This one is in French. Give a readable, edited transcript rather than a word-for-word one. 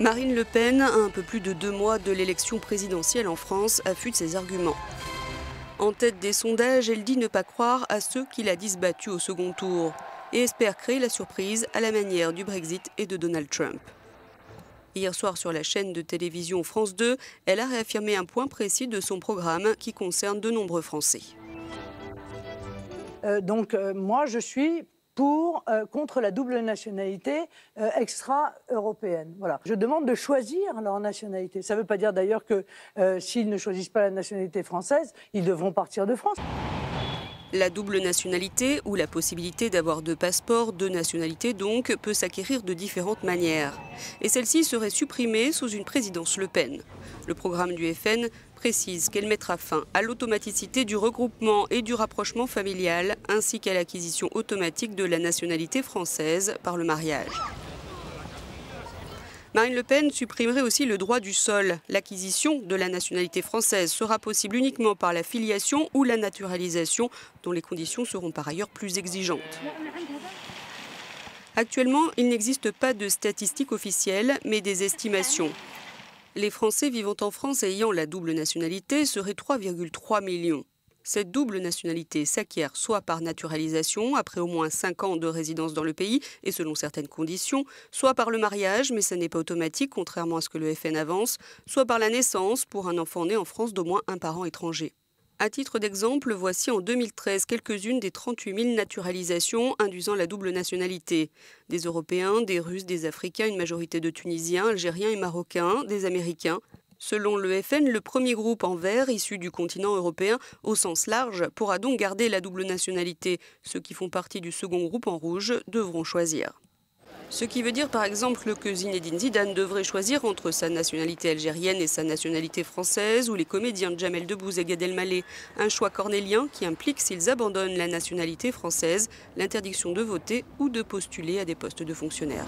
Marine Le Pen, à un peu plus de 2 mois de l'élection présidentielle en France, affûte ses arguments. En tête des sondages, elle dit ne pas croire à ceux qui la disent battue au second tour et espère créer la surprise à la manière du Brexit et de Donald Trump. Hier soir sur la chaîne de télévision France 2, elle a réaffirmé un point précis de son programme qui concerne de nombreux Français. Moi, je suis contre la double nationalité extra-européenne. Voilà. Je demande de choisir leur nationalité. Ça ne veut pas dire d'ailleurs que s'ils ne choisissent pas la nationalité française, ils devront partir de France. La double nationalité, ou la possibilité d'avoir 2 passeports, 2 nationalités donc, peut s'acquérir de différentes manières. Et celle-ci serait supprimée sous une présidence Le Pen. Le programme du FN précise qu'elle mettra fin à l'automaticité du regroupement et du rapprochement familial, ainsi qu'à l'acquisition automatique de la nationalité française par le mariage. Marine Le Pen supprimerait aussi le droit du sol. L'acquisition de la nationalité française sera possible uniquement par la filiation ou la naturalisation, dont les conditions seront par ailleurs plus exigeantes. Actuellement, il n'existe pas de statistiques officielles, mais des estimations. Les Français vivant en France et ayant la double nationalité seraient 3,3 millions. Cette double nationalité s'acquiert soit par naturalisation, après au moins 5 ans de résidence dans le pays et selon certaines conditions, soit par le mariage, mais ça n'est pas automatique, contrairement à ce que le FN avance, soit par la naissance pour un enfant né en France d'au moins un parent étranger. À titre d'exemple, voici en 2013 quelques-unes des 38 000 naturalisations induisant la double nationalité. Des Européens, des Russes, des Africains, une majorité de Tunisiens, Algériens et Marocains, des Américains. Selon le FN, le premier groupe en vert, issu du continent européen au sens large, pourra donc garder la double nationalité. Ceux qui font partie du second groupe en rouge devront choisir. Ce qui veut dire par exemple que Zinedine Zidane devrait choisir entre sa nationalité algérienne et sa nationalité française, ou les comédiens Jamel Debbouze et Gad Elmaleh. Un choix cornélien qui implique, s'ils abandonnent la nationalité française, l'interdiction de voter ou de postuler à des postes de fonctionnaires.